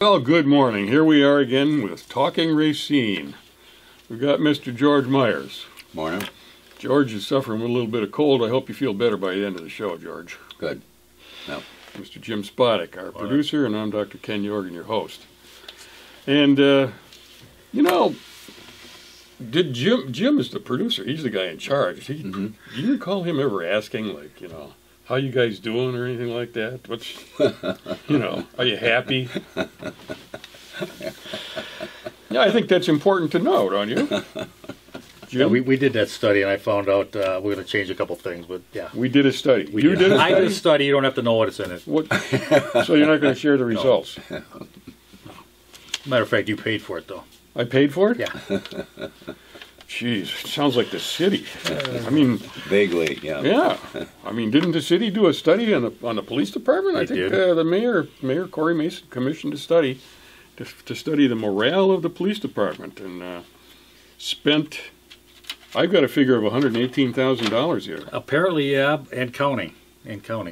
Well, good morning. Here we are again with Talking Racine. We've got Mr. George Myers. Morning. George is suffering with a little bit of cold. I hope you feel better by the end of the show, George. Good. No. Mr. Jim Spodek, our producer, and I'm Dr. Ken Jorgen, your host. And, did Jim is the producer. He's the guy in charge. You didn't call him ever asking, how you guys doing or anything like that? What's, are you happy? Yeah, I think that's important to know, don't you? Yeah, we did that study, and I found out we're going to change a couple things, but yeah. We did a study. You did a study? I did a study. You don't have to know what it's in it. What? So you're not going to share the results? No. Matter of fact, you paid for it, though. I paid for it? Yeah. Jeez, it sounds like the city. Vaguely, yeah. Yeah. Didn't the city do a study on the police department? I think the Mayor Corey Mason commissioned a study to study the morale of the police department and spent, I've got a figure of $118,000 here. Apparently, yeah, and counting,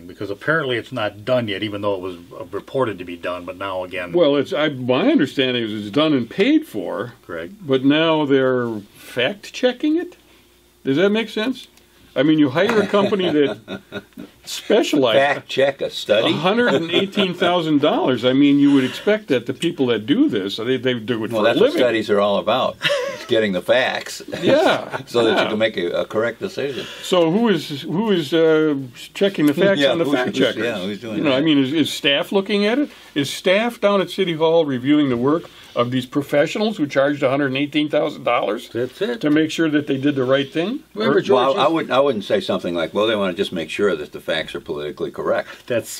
because apparently it's not done yet, even though it was reported to be done, but now again... Well, my understanding is it's done and paid for. Correct. But now they're fact-checking it? Does that make sense? You hire a company that specializes... Fact-check a study? $118,000. You would expect that the people that do this, they do it for a living. Well, that's what studies are all about. It's getting the facts. Yeah. So that you can make a correct decision. So who is checking the facts on the fact checkers? Yeah, who's doing that? Is staff looking at it? Is staff down at City Hall reviewing the work of these professionals who charged $118,000? That's it. To make sure that they did the right thing? Remember, George, I wouldn't say something like, well, they want to just make sure that the facts are politically correct. That's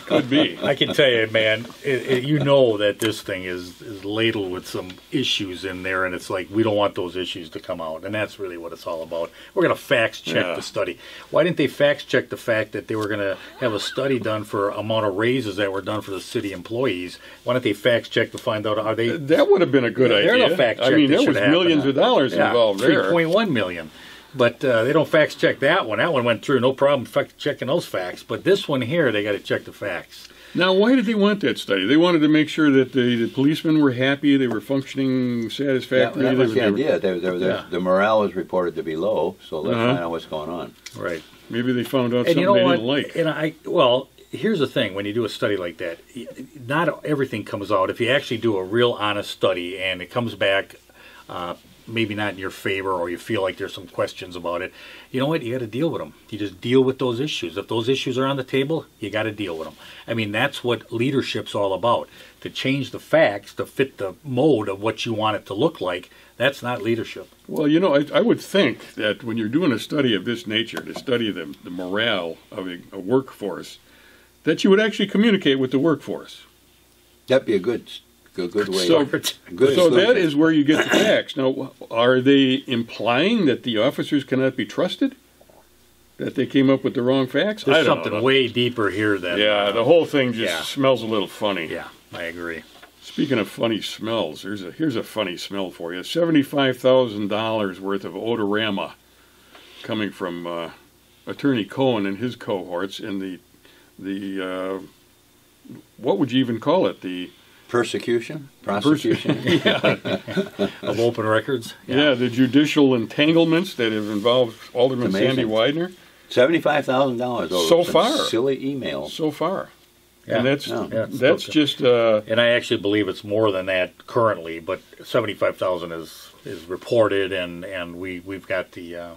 could be. I can tell you, man, you know that this thing is ladled with some issues in there, and it's like we don't want those issues to come out, and that's really what it's all about. We're going to fact check the study. Why didn't they fact check the fact that they were going to have a study done for amount of raises that were done for the city employees? Why don't they fact check to find out, are they... That would have been a good idea. They're no fact check. There was millions of dollars involved there. $3.1 million. But they don't fact check that one. That one went through, no problem fact checking those facts. But this one here, they got to check the facts. Now, why did they want that study? They wanted to make sure that the policemen were happy, they were functioning satisfactorily. That was the idea. The morale was reported to be low, so let's find out what's going on. Right. Maybe they found out something they didn't like. Well, here's the thing. When you do a study like that, not everything comes out. If you actually do a real honest study and it comes back maybe not in your favor, or you feel like there's some questions about it, you know what? You got to deal with them. You just deal with those issues. If those issues are on the table, you got to deal with them. That's what leadership's all about. To change the facts to fit the mode of what you want it to look like, that's not leadership. Well, I would think that when you're doing a study of this nature, to study the morale of a workforce, that you would actually communicate with the workforce. That'd be a good way. So that is where you get the facts. Now, are they implying that the officers cannot be trusted? That they came up with the wrong facts? There's something way deeper here than... Yeah, the whole thing just smells a little funny. Yeah, I agree. Speaking of funny smells, here's a funny smell for you. $75,000 worth of odorama coming from Attorney Cohen and his cohorts in the what would you even call it? The prosecution? Of open records? Yeah, the judicial entanglements that have involved Alderman Sandy Widener. $75,000 so far. Silly emails. So far. Yeah. And that's just... and I actually believe it's more than that currently, but $75,000 is reported, and we've got the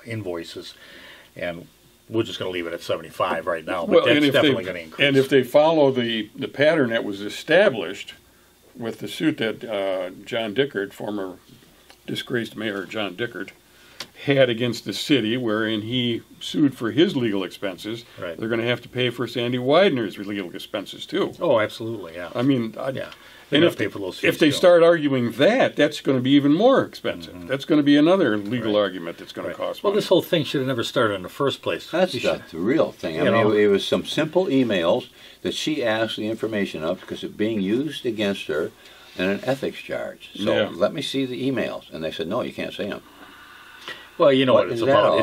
invoices, and we're just going to leave it at 75 right now, but that's definitely going to increase. And if they follow the pattern that was established with the suit that John Dickert, former disgraced Mayor John Dickert, had against the city, wherein he sued for his legal expenses, they're going to have to pay for Sandy Widener's legal expenses too. Oh, absolutely, yeah. And if they start arguing that, that's going to be even more expensive. That's going to be another legal argument that's going to cost money. Well, this whole thing should have never started in the first place. That's the real thing. It was some simple emails that she asked the information of because it's being used against her in an ethics charge. So let me see the emails. And they said, no, you can't see them. Well, you know what it's about.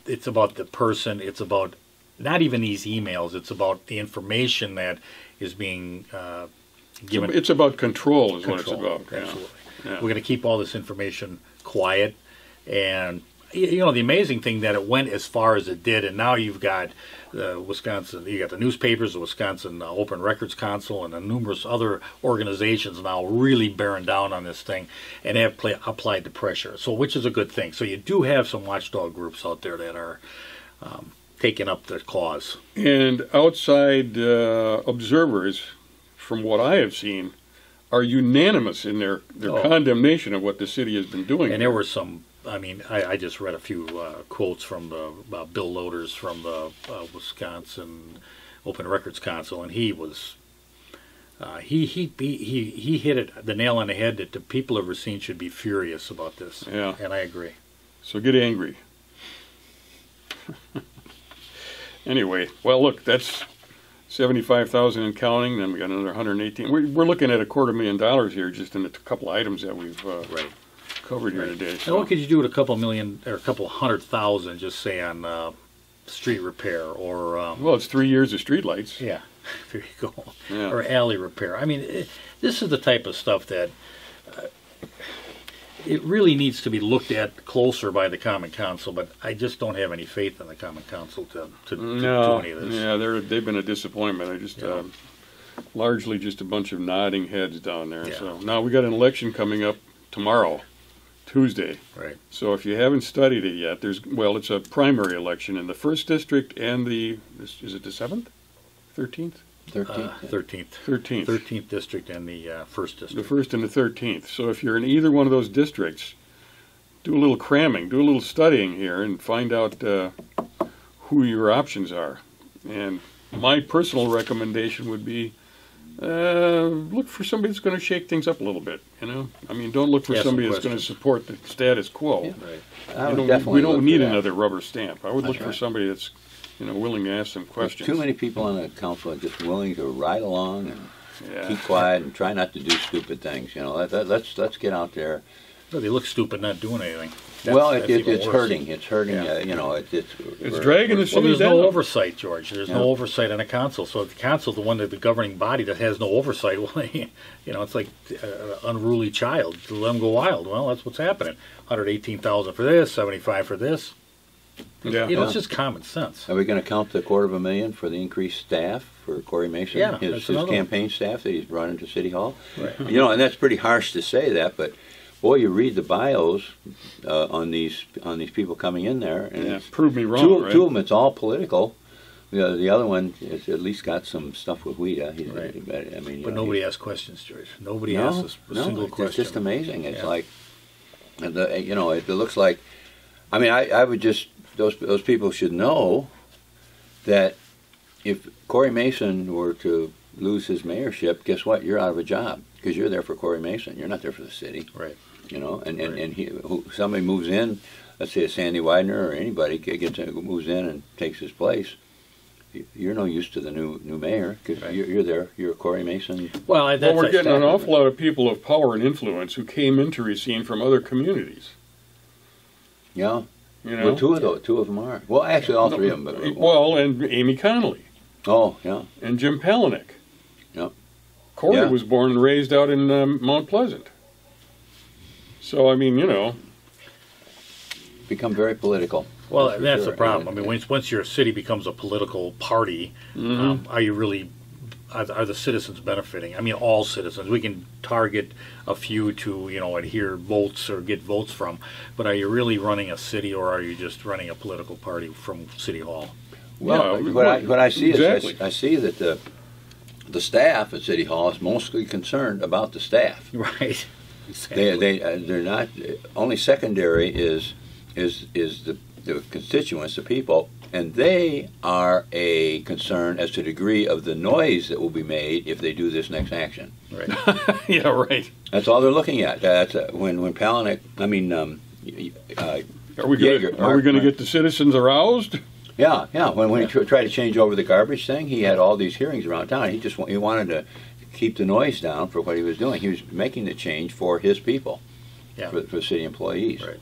It's about the person. It's about not even these emails. It's about the information that is being given. It's about control, is what it's about. Absolutely. Yeah. We're going to keep all this information quiet, and you know the amazing thing that it went as far as it did, and now you've got Wisconsin, you got the newspapers, the Wisconsin Open Records Council, and the numerous other organizations now really bearing down on this thing and have applied the pressure. So, which is a good thing. So you do have some watchdog groups out there that are taking up the cause. And outside observers, from what I have seen, are unanimous in their condemnation of what the city has been doing. And there were some. I mean, I just read a few quotes from the Bill Loaders from the Wisconsin Open Records Council, and he was he hit it the nail on the head that the people of Racine should be furious about this. Yeah, and I agree. So get angry. Anyway, well, look, that's 75,000 and counting. Then we got another 118. We're looking at $250,000 here, just in a couple of items that we've covered here today. So. Now, what could you do with a couple million or a couple 100,000, just say on street repair or? Well, it's 3 years of street lights. Yeah, there you go. Yeah. Or alley repair. I mean, this is the type of stuff that it really needs to be looked at closer by the Common Council. But I just don't have any faith in the Common Council to do any of this. Yeah, they've been a disappointment. I just. Largely just a bunch of nodding heads down there. Yeah. So now we got an election coming up tomorrow. Tuesday. Right. So if you haven't studied it yet, it's a primary election in the 1st District and is it the 7th? 13th? 13th. 13th. 13th. 13th District and the 1st District. The 1st and the 13th. So if you're in either one of those districts, do a little cramming, do a little studying here and find out who your options are. And my personal recommendation would be look for somebody that's going to shake things up a little bit. You know, I mean, don't look for somebody that's going to support the status quo. Yeah. Right. We don't need another rubber stamp. I would look for somebody that's, willing to ask some questions. There's too many people on the council are just willing to ride along and keep quiet and try not to do stupid things. Let's get out there. Well, they look stupid not doing anything. It's hurting. It's hurting. Yeah. It's dragging the city down. There's no oversight, George. There's no oversight on the council. So if the council, the one that the governing body that has no oversight, well, it's like an unruly child. To let them go wild. Well, that's what's happening. 118,000 for this, 75 for this. Yeah. It's just common sense. Are we going to count the $250,000 for the increased staff for Corey Mason? Yeah, his campaign staff that he's brought into City Hall. Right. And that's pretty harsh to say that, but. Boy, you read the bios on these people coming in there, and prove me wrong. Two of them, it's all political. The other one has at least got some stuff with Wheaton. Right. I mean, but nobody asks questions, George. Nobody asks a single question. It's just amazing. It's like, it looks like. I mean, I would just those people should know that if Corey Mason were to lose his mayorship, guess what? You're out of a job because you're there for Corey Mason.'re not there for the city. Right. And somebody moves in, let's say a Sandy Widener or anybody moves in and takes his place. You're no use to the new mayor because you're there. You're a Corey Mason. Well, we're getting an awful lot of people of power and influence who came into Racine from other communities. Yeah. Well, two of them are. Well, actually, all three of them. And Amy Connolly. Oh, yeah. And Jim Palahniuk. Yeah. Corey was born and raised out in Mount Pleasant. So, I mean, become very political. Well, that's the problem. I mean, once your city becomes a political party, are you really, are the citizens benefiting? I mean, all citizens. We can target a few to, adhere votes or get votes from, but are you really running a city or are you just running a political party from City Hall? Well, what I see is I see that the staff at City Hall is mostly concerned about the staff. Right. Exactly. They're not. Only secondary is the constituents, the people, and they are a concern as to the degree of the noise that will be made if they do this next action. Right. Yeah. Right. That's all they're looking at. That's when Palahniuk. I mean, are we going to get the citizens aroused? Yeah. When he tried to change over the garbage thing, he had all these hearings around town. He wanted to keep the noise down for what he was doing. He was making the change for his people. for city employees. Right.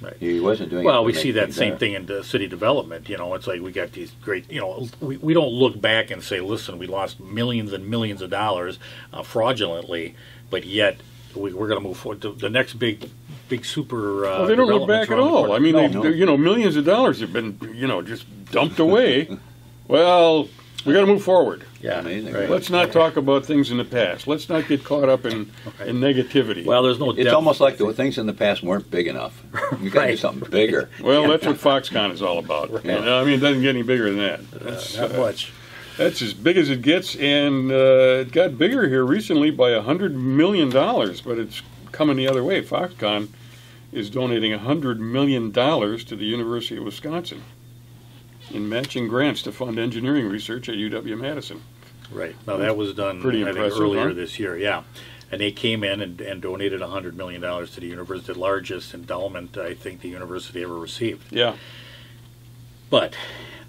Right. He wasn't doing. Well, we see that same thing in the city development. It's like we got these great. We don't look back and say, listen, we lost millions and millions of dollars fraudulently, but yet we're going to move forward. The next big super. Well, they don't look back at all. I mean, millions of dollars have been just dumped away. Well, we got to move forward. Yeah, amazing. Right. Let's not talk about things in the past. Let's not get caught up in negativity. Well, there's no. It's almost like the things in the past weren't big enough. You got to do something bigger. Well, that's what Foxconn is all about. Right. I mean, it doesn't get any bigger than that. That's, not much. That's as big as it gets, and it got bigger here recently by $100 million, but it's coming the other way. Foxconn is donating $100 million to the University of Wisconsin in matching grants to fund engineering research at UW-Madison. Right. Now, that was done, Pretty I think, impressive, earlier this year, yeah. And they came in and donated $100 million to the university, the largest endowment I think the university ever received. Yeah. But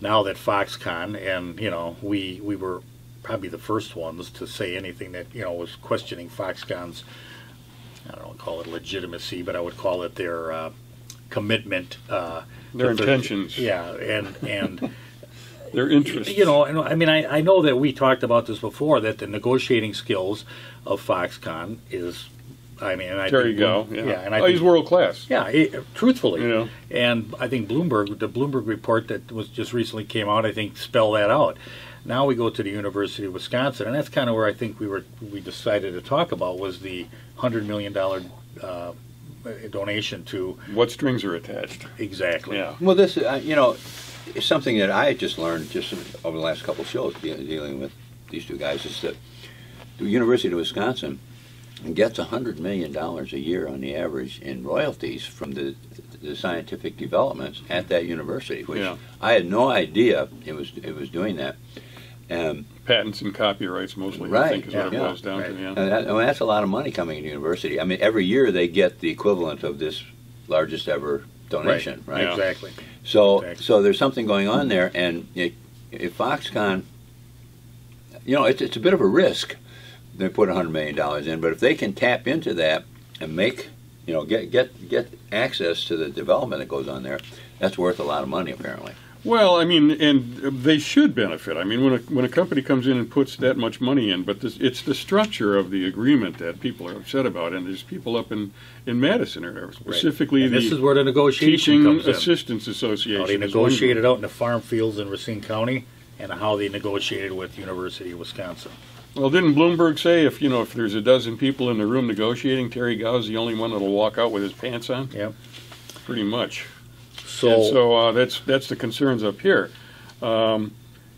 now that Foxconn, and, we were probably the first ones to say anything that, was questioning Foxconn's, I don't call it legitimacy, but I would call it their commitment. Their intentions. Yeah, and their interests. And I mean, I know that we talked about this before, that the negotiating skills of Foxconn is, I mean, there you go. Yeah, and I think, he's world class. Yeah, truthfully. And I think the Bloomberg report that was just recently came out, I think spelled that out. Now we go to the University of Wisconsin, and that's kind of where I think we decided to talk about was the $100 million donation to. What strings are attached? Exactly. Yeah. Well, this it's something that I just learned just over the last couple of shows dealing with these two guys is that the University of Wisconsin gets $100 million a year on the average in royalties from the scientific developments at that university, which I had no idea it was doing that. Patents and copyrights mostly, right, I think, is what it boils down to. Yeah. And that's a lot of money coming into the university. I mean, every year they get the equivalent of this largest ever donation, right? Yeah. Exactly. So there's something going on there, and if Foxconn, it's a bit of a risk. They put $100 million in, but if they can tap into that and make, get access to the development that goes on there, that's worth a lot of money, apparently. Well, I mean, and they should benefit. I mean, when a company comes in and puts that much money in, but it's the structure of the agreement that people are upset about, and there's people up in Madison or specifically this is where the negotiation Teaching comes Assistants Association. How they negotiated out in the farm fields in Racine County, and how they negotiated with University of Wisconsin. Well, didn't Bloomberg say if there's a dozen people in the room negotiating, Terry Gow's the only one that'll walk out with his pants on? Yeah. Pretty much. So that's the concerns up here.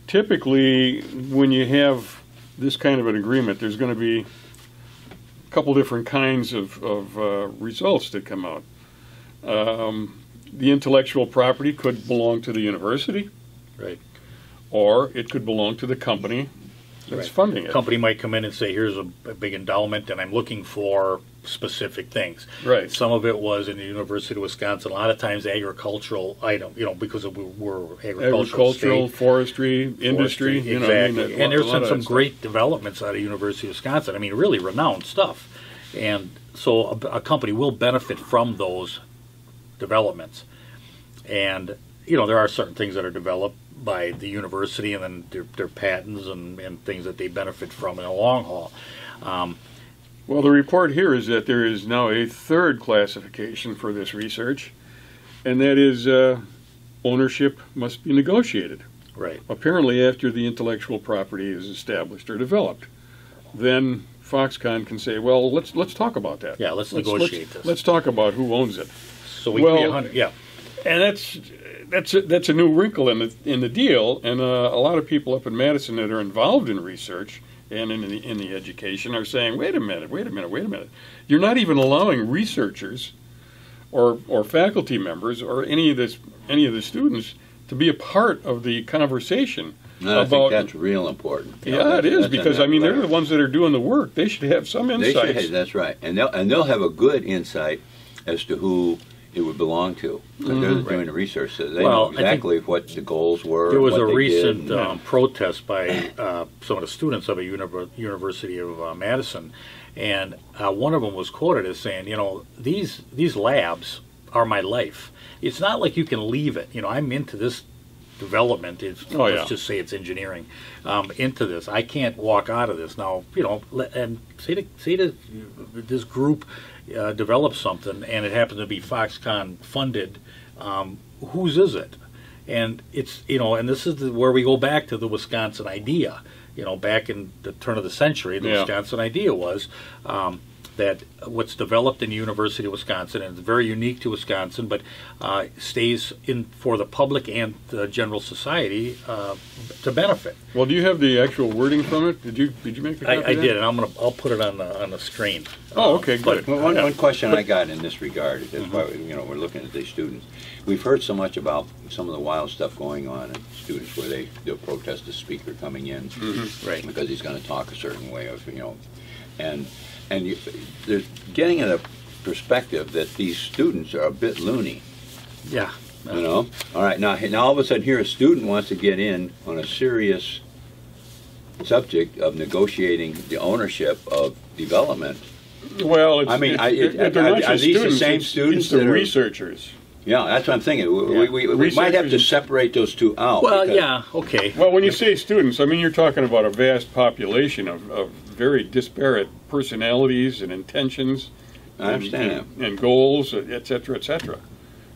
Typically, when you have this kind of an agreement, there's going to be a couple different kinds of results that come out. The intellectual property could belong to the university, right, or it could belong to the company that's funding it. The company might come in and say, here's a big endowment, and I'm looking for specific things. Right. Some of it was in the University of Wisconsin. A lot of times agricultural item, because we're agricultural, forestry, industry. Exactly. And there's some great developments out of University of Wisconsin. I mean, really renowned stuff. And so a company will benefit from those developments. And, there are certain things that are developed by the university, and then their patents and things that they benefit from in the long haul. Well, the report here is that there is now a third classification for this research, and that is ownership must be negotiated. Right. Apparently, after the intellectual property is established or developed, then Foxconn can say, well, let's talk about that. Yeah, let's negotiate this. Let's talk about who owns it. So we can be 100. Yeah. And that's a new wrinkle in the deal, and a lot of people up in Madison that are involved in research and in the education are saying, wait a minute. You're not even allowing researchers or faculty members or any of the students to be a part of the conversation. No, I think that's real important. Yeah, it is, because they're the ones that are doing the work. They should have some insights. That's right, and they'll have a good insight as to who it would belong to. Because they're doing the research, so they know exactly what the goals were. There was a recent protest by some of the students of a University of Madison, And one of them was quoted as saying, you know, these labs are my life. It's not like you can leave it. You know, I'm into this development. Let's just say it's engineering. Into this, I can't walk out of this now. You know, and say to this group develops something, and it happens to be Foxconn funded. Whose is it? And it's, you know, and this is where we go back to the Wisconsin idea. You know, back in the turn of the century, the Wisconsin idea was that what's developed in the University of Wisconsin, and it's very unique to Wisconsin, but stays in for the public and the general society to benefit. Well, do you have the actual wording from it? Did you make a copy? I did, and I'll put it on the screen. Oh, okay, good. One question I got in this regard is why, you know, we're looking at these students. We've heard so much about some of the wild stuff going on in students where they'll protest the speaker coming in, right, because he's going to talk a certain way of, you know, and they're getting at a perspective that these students are a bit loony. Yeah. You know? All right, now all of a sudden here a student wants to get in on a serious subject of negotiating the ownership of development. Well, it's, I mean, are these the same students? It's the researchers. Yeah, that's what I'm thinking. We might have to separate those two out. Well, yeah, okay. Well, when you say students, I mean, you're talking about a vast population of very disparate personalities and intentions. I understand. And goals, et cetera, et cetera.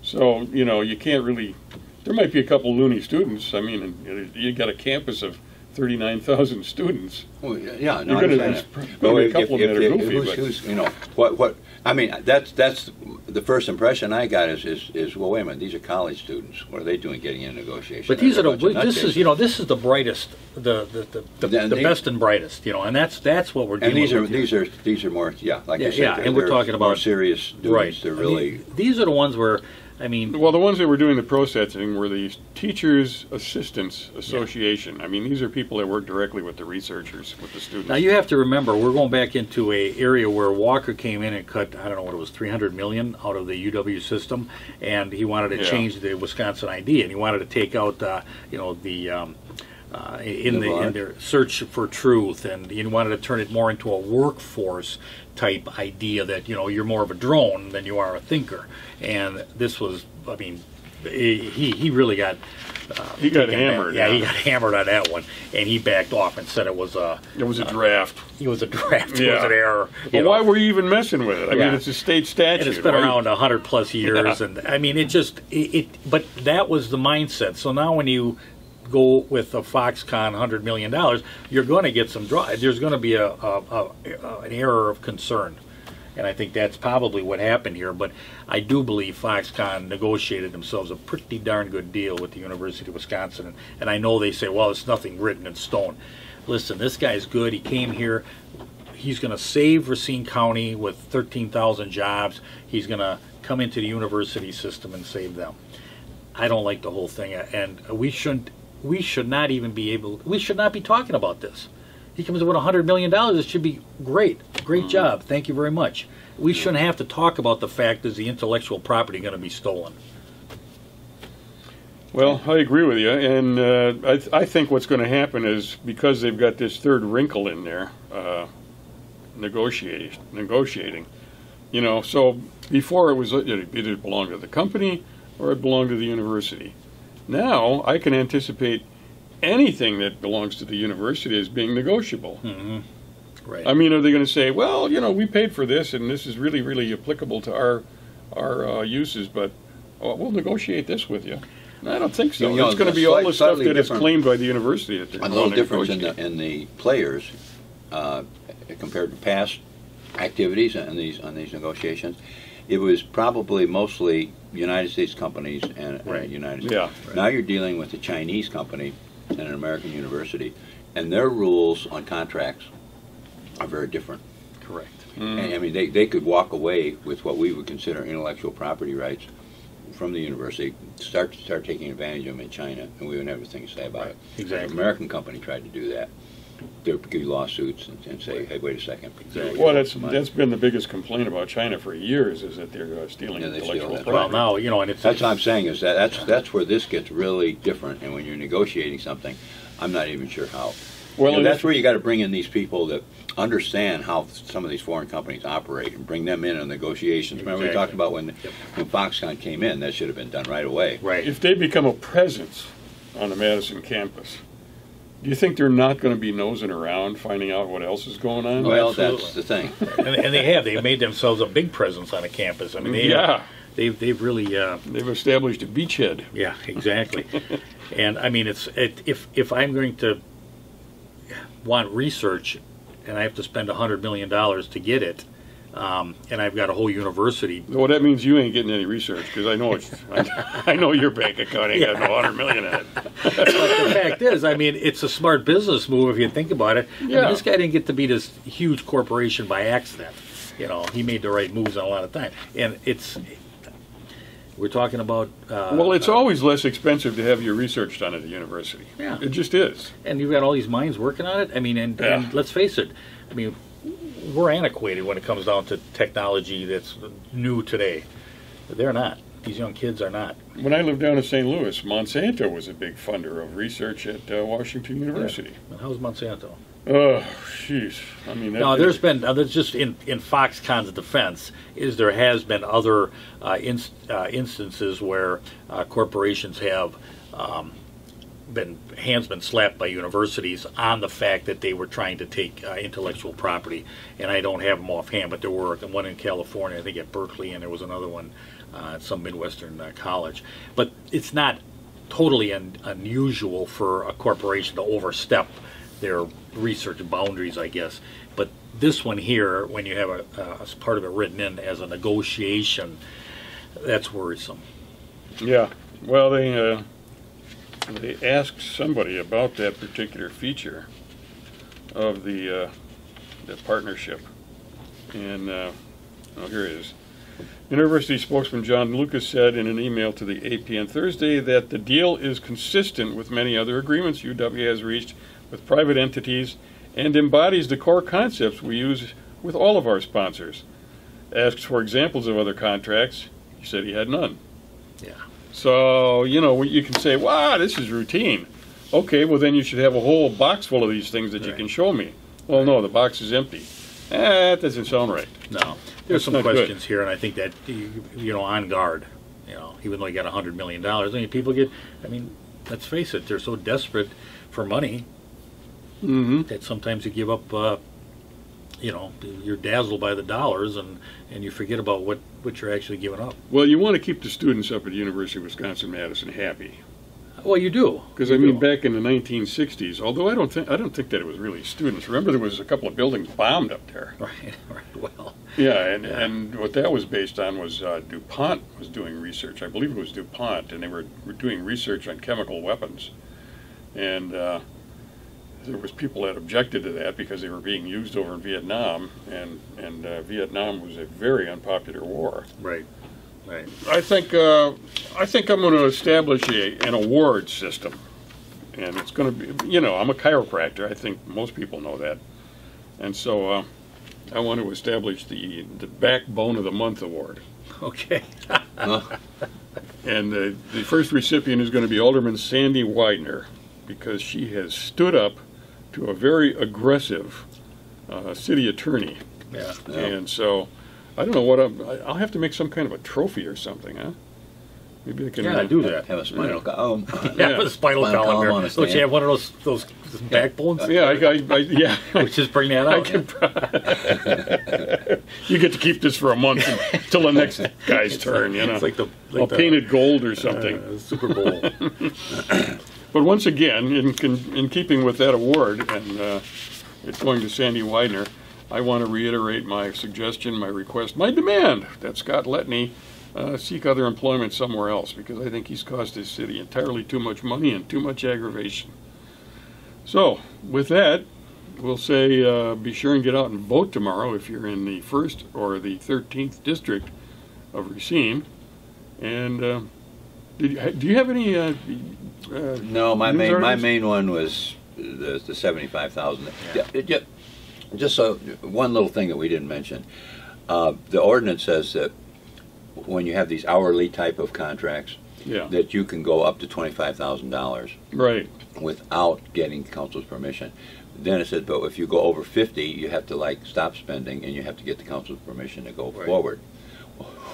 So, you know, you can't really, there might be a couple loony students. I mean, you got a campus of 39,000 students. Well, yeah, no, there's probably a couple that are goofy. Who's, you know, what? I mean, that's the first impression I got is well, wait a minute, these are college students. What are they doing getting in negotiation? But these are this is the brightest, the best and brightest, you know, and that's what we're doing. And these are more, like you said, and we're talking about more serious students. Right. They're really these are the ones where. I mean, well, the ones that were doing the processing were the Teachers Assistants Association. I mean, these are people that work directly with the researchers, with the students. Now, you have to remember, we're going back into a area where Walker came in and cut, I don't know what it was, $300 million out of the UW system, and he wanted to change the Wisconsin ID, and he wanted to take out, you know, in their search for truth, and he wanted to turn it more into a workforce type idea that, you know, you're more of a drone than you are a thinker. And this was, I mean, he really got he got hammered. Yeah, he got hammered on that one, and he backed off and said it was a draft. It was a draft. It was an error. Well, why were you even messing with it? I mean, it's a state statute. And it's been around 100+ years, and I mean, but that was the mindset. So now when you go with a Foxconn $100 million, you're going to get some there's going to be an error of concern, and I think that's probably what happened here. But I do believe Foxconn negotiated themselves a pretty darn good deal with the University of Wisconsin, and I know they say, well, it's nothing written in stone. Listen, this guy's good. He came here. He's going to save Racine County with 13,000 jobs. He's going to come into the university system and save them. I don't like the whole thing, and we should not be talking about this. He comes with $100 million. It should be great job. Thank you very much. We shouldn't have to talk about the fact is the intellectual property going to be stolen. Well, I agree with you, and I think what's going to happen is because they've got this third wrinkle in there, negotiating. You know, so before it either belonged to the company or it belonged to the university. Now, I can anticipate anything that belongs to the university as being negotiable. Mm-hmm. Right. I mean, are they going to say, well, you know, we paid for this, and this is really, really applicable to our uses, but we'll negotiate this with you? I don't think so. It's going to be all the stuff that is claimed by the university. That a little difference in the players compared to past activities on these negotiations. It was probably mostly United States companies and United States. Yeah. Right. Now you're dealing with a Chinese company and an American university, and their rules on contracts are very different. Correct. And, I mean, they could walk away with what we would consider intellectual property rights from the university, start taking advantage of them in China, and we wouldn't have anything to say about it. Exactly. An American company tried to do that. They would give lawsuits and say, hey, wait a second. Exactly. Well, that's been the biggest complaint about China for years, is that they're stealing intellectual property. Well, now, you know, and that's what I'm saying is that's where this gets really different. And when you're negotiating something, I'm not even sure how Well, that's where you got to bring in these people that understand how some of these foreign companies operate and bring them in negotiations. Remember we talked about when Foxconn came in, that should have been done right away. Right. If they become a presence on the Madison campus, do you think they're not going to be nosing around, finding out what else is going on? Well, Absolutely. that's the thing. and they've made themselves a big presence on a campus. I mean, they've really they've established a beachhead. Yeah, exactly. And I mean, if I'm going to want research, and I have to spend $100 million to get it, and I've got a whole university. Well, that means you ain't getting any research, because I know I know your bank account ain't got no $100 million in it. But the fact is, I mean, it's a smart business move if you think about it. I mean, this guy didn't get to be this huge corporation by accident. You know, he made the right moves on a lot of time, and we're talking about. Well, it's always less expensive to have your research done at a university. Yeah, it just is. And you've got all these minds working on it. I mean, and let's face it. I mean, we're antiquated when it comes down to technology that's new today. They're not. These young kids are not. When I lived down in St. Louis, Monsanto was a big funder of research at Washington University. Yeah. How's Monsanto? Oh, jeez. I mean, there's just in Foxconn's defense, there has been other instances where corporations have hands been slapped by universities on the fact that they were trying to take intellectual property, and I don't have them offhand, but there were one in California, I think at Berkeley, and there was another one at some Midwestern college. But it's not totally unusual for a corporation to overstep their research boundaries, I guess. But this one here, when you have a part of it written in as a negotiation, that's worrisome. Yeah. Well, they asked somebody about that particular feature of the partnership, and here it is. University spokesman John Lucas said in an email to the AP on Thursday that the deal is consistent with many other agreements UW has reached with private entities and embodies the core concepts we use with all of our sponsors. Asked for examples of other contracts, he said he had none. Yeah. So, you can say, wow, this is routine. Okay, well then you should have a whole box full of these things that you can show me. Well, no, the box is empty. That doesn't sound right. No. There's some questions here, and I think that, on guard, even though you got $100 million, I mean, people let's face it, they're so desperate for money that sometimes you give up, you're dazzled by the dollars, and you forget about what you're actually giving up. Well, you want to keep the students up at the University of Wisconsin-Madison happy. Well, you do. Because, back in the 1960s, although I don't think that it was really students. Remember, there was a couple of buildings bombed up there. Right, well. Yeah, and what that was based on was DuPont was doing research. I believe it was DuPont, and they were doing research on chemical weapons. And there was people that objected to that because they were being used over in Vietnam, and Vietnam was a very unpopular war. Right. Right. I think I'm going to establish an award system, and it's going to be, I'm a chiropractor. I think most people know that, and so I want to establish the Backbone of the Month award. Okay. And the first recipient is going to be Alderman Sandy Widener, because she has stood up to a very aggressive city attorney. Yeah. And so. I don't know what I'll have to make some kind of a trophy or something, huh? Maybe I can do that. Have a spinal column. Have a spinal column here. Don't you have one of those backbones? Yeah, yeah. We just bring that out. You get to keep this for a month until the next guy's turn. It's like I'll paint it gold or something. Super Bowl. But once again, in keeping with that award, and it's going to Sandy Widener, I want to reiterate my suggestion, my request, my demand that Scott Letney seek other employment somewhere else, because I think he's cost his city entirely too much money and too much aggravation. So, with that, we'll say be sure and get out and vote tomorrow if you're in the 1st or the 13th District of Racine. And do you have any No, my main one was the $75,000. Yeah. Just one little thing that we didn't mention. The ordinance says that when you have these hourly type of contracts, that you can go up to $25,000. Right. Without getting council's permission. Then it said, but if you go over 50, you have to like stop spending, and you have to get the council's permission to go forward.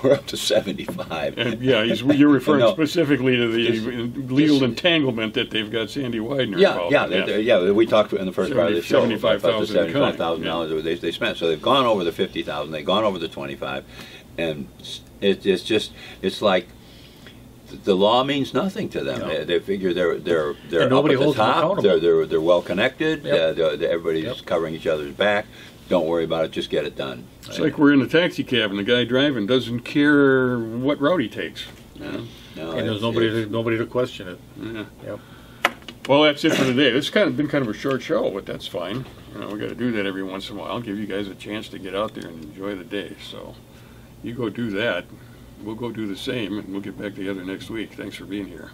We're up to 75. And yeah, you're referring specifically to the legal entanglement that they've got Sandy Widener involved in. Yeah. We talked in the first part of the show about the $75,000 they spent. So they've gone over the 50,000. They've gone over the 25, and it's like the law means nothing to them. No. They figure they're up at the top. They're well connected. Yep. Everybody's covering each other's back. Don't worry about it. Just get it done. It's like we're in a taxi cab and the guy driving doesn't care what route he takes. No, and there's nobody to question it. Yeah. Yep. Well, that's it for today. This has been kind of a short show, but that's fine. We got to do that every once in a while. I'll give you guys a chance to get out there and enjoy the day. So you go do that. We'll go do the same, and we'll get back together next week. Thanks for being here.